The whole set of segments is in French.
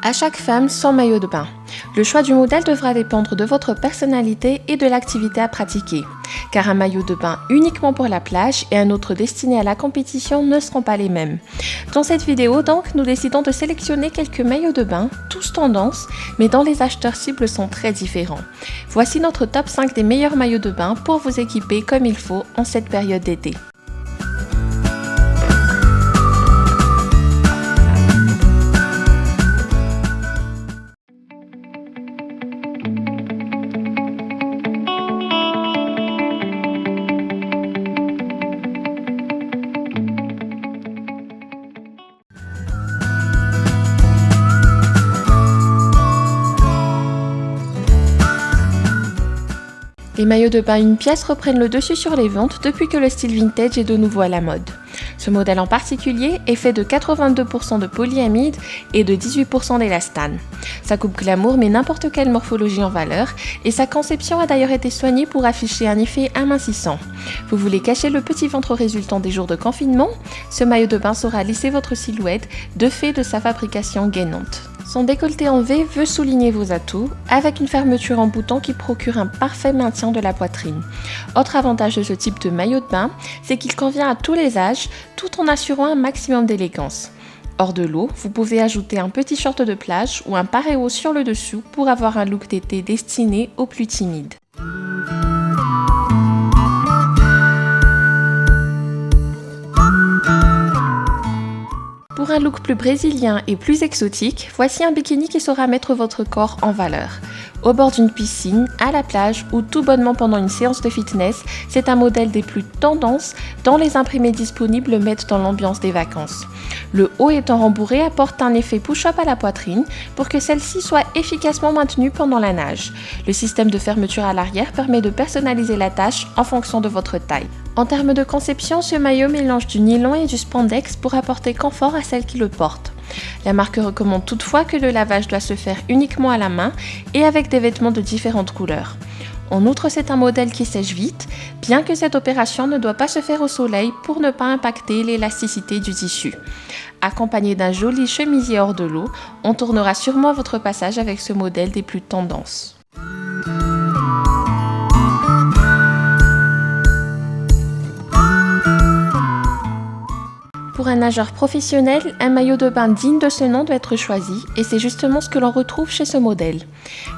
À chaque femme, son maillot de bain. Le choix du modèle devra dépendre de votre personnalité et de l'activité à pratiquer, car un maillot de bain uniquement pour la plage et un autre destiné à la compétition ne seront pas les mêmes. Dans cette vidéo donc, nous décidons de sélectionner quelques maillots de bain, tous tendances, mais dont les acheteurs cibles sont très différents. Voici notre top 5 des meilleurs maillots de bain pour vous équiper comme il faut en cette période d'été. Les maillots de bain une pièce reprennent le dessus sur les ventes depuis que le style vintage est de nouveau à la mode. Ce modèle en particulier est fait de 82% de polyamide et de 18% d'élastane. Sa coupe glamour met n'importe quelle morphologie en valeur et sa conception a d'ailleurs été soignée pour afficher un effet amincissant. Vous voulez cacher le petit ventre résultant des jours de confinement? Ce maillot de bain saura lisser votre silhouette de fait de sa fabrication gainante. Son décolleté en V veut souligner vos atouts, avec une fermeture en bouton qui procure un parfait maintien de la poitrine. Autre avantage de ce type de maillot de bain, c'est qu'il convient à tous les âges, tout en assurant un maximum d'élégance. Hors de l'eau, vous pouvez ajouter un petit short de plage ou un paréo sur le dessous pour avoir un look d'été destiné aux plus timides. Pour un look plus brésilien et plus exotique, voici un bikini qui saura mettre votre corps en valeur. Au bord d'une piscine, à la plage ou tout bonnement pendant une séance de fitness, c'est un modèle des plus tendances dont les imprimés disponibles mettent dans l'ambiance des vacances. Le haut étant rembourré apporte un effet push-up à la poitrine pour que celle-ci soit efficacement maintenue pendant la nage. Le système de fermeture à l'arrière permet de personnaliser la tâche en fonction de votre taille. En termes de conception, ce maillot mélange du nylon et du spandex pour apporter confort à celle qui le porte. La marque recommande toutefois que le lavage doit se faire uniquement à la main et avec des vêtements de différentes couleurs. En outre, c'est un modèle qui sèche vite, bien que cette opération ne doit pas se faire au soleil pour ne pas impacter l'élasticité du tissu. Accompagné d'un joli chemisier hors de l'eau, on tournera sûrement votre passage avec ce modèle des plus tendances. Pour un nageur professionnel, un maillot de bain digne de ce nom doit être choisi et c'est justement ce que l'on retrouve chez ce modèle.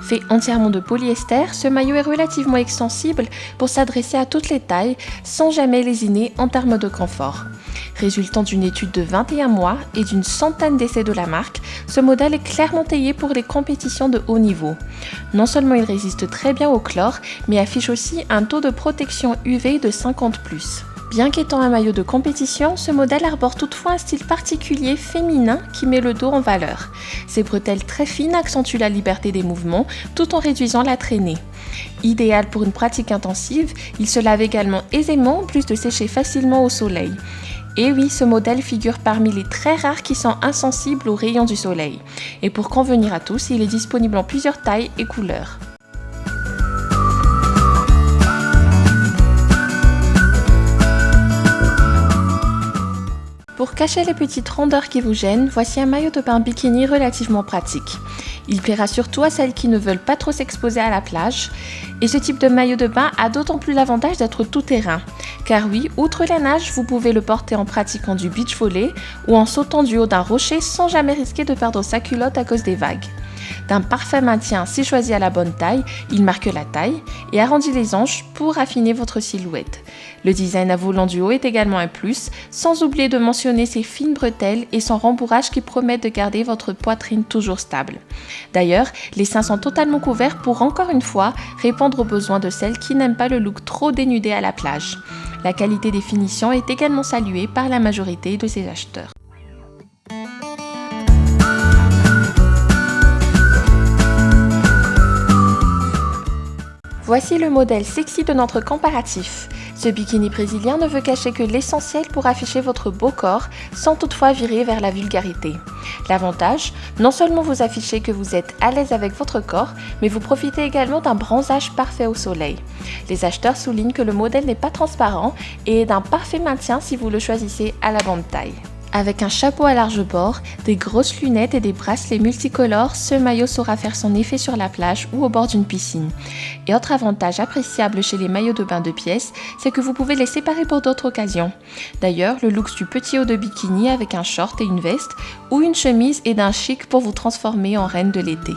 Fait entièrement de polyester, ce maillot est relativement extensible pour s'adresser à toutes les tailles sans jamais lésiner en termes de confort. Résultant d'une étude de 21 mois et d'une centaine d'essais de la marque, ce modèle est clairement taillé pour les compétitions de haut niveau. Non seulement il résiste très bien au chlore, mais affiche aussi un taux de protection UV de 50+. Bien qu'étant un maillot de compétition, ce modèle arbore toutefois un style particulier féminin qui met le dos en valeur. Ses bretelles très fines accentuent la liberté des mouvements tout en réduisant la traînée. Idéal pour une pratique intensive, il se lave également aisément en plus de sécher facilement au soleil. Et oui, ce modèle figure parmi les très rares qui sont insensibles aux rayons du soleil. Et pour convenir à tous, il est disponible en plusieurs tailles et couleurs. Pour cacher les petites rondeurs qui vous gênent, voici un maillot de bain bikini relativement pratique. Il plaira surtout à celles qui ne veulent pas trop s'exposer à la plage. Et ce type de maillot de bain a d'autant plus l'avantage d'être tout terrain. Car oui, outre la nage, vous pouvez le porter en pratiquant du beach volley ou en sautant du haut d'un rocher sans jamais risquer de perdre sa culotte à cause des vagues. D'un parfait maintien si choisi à la bonne taille, il marque la taille et arrondit les hanches pour affiner votre silhouette. Le design à volant du haut est également un plus, sans oublier de mentionner ses fines bretelles et son rembourrage qui promettent de garder votre poitrine toujours stable. D'ailleurs, les seins sont totalement couverts pour encore une fois répondre aux besoins de celles qui n'aiment pas le look trop dénudé à la plage. La qualité des finitions est également saluée par la majorité de ses acheteurs. Voici le modèle sexy de notre comparatif. Ce bikini brésilien ne veut cacher que l'essentiel pour afficher votre beau corps, sans toutefois virer vers la vulgarité. L'avantage, non seulement vous affichez que vous êtes à l'aise avec votre corps, mais vous profitez également d'un bronzage parfait au soleil. Les acheteurs soulignent que le modèle n'est pas transparent et est d'un parfait maintien si vous le choisissez à la bonne taille. Avec un chapeau à large bord, des grosses lunettes et des bracelets multicolores, ce maillot saura faire son effet sur la plage ou au bord d'une piscine. Et autre avantage appréciable chez les maillots de bain 2 pièces, c'est que vous pouvez les séparer pour d'autres occasions. D'ailleurs, le look du petit haut de bikini avec un short et une veste, ou une chemise est d'un chic pour vous transformer en reine de l'été.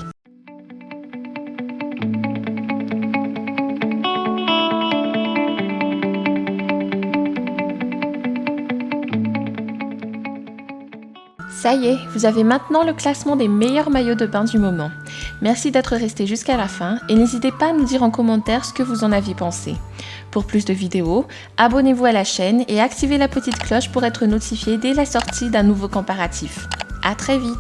Ça y est, vous avez maintenant le classement des meilleurs maillots de bain du moment. Merci d'être resté jusqu'à la fin et n'hésitez pas à nous dire en commentaire ce que vous en aviez pensé. Pour plus de vidéos, abonnez-vous à la chaîne et activez la petite cloche pour être notifié dès la sortie d'un nouveau comparatif. À très vite!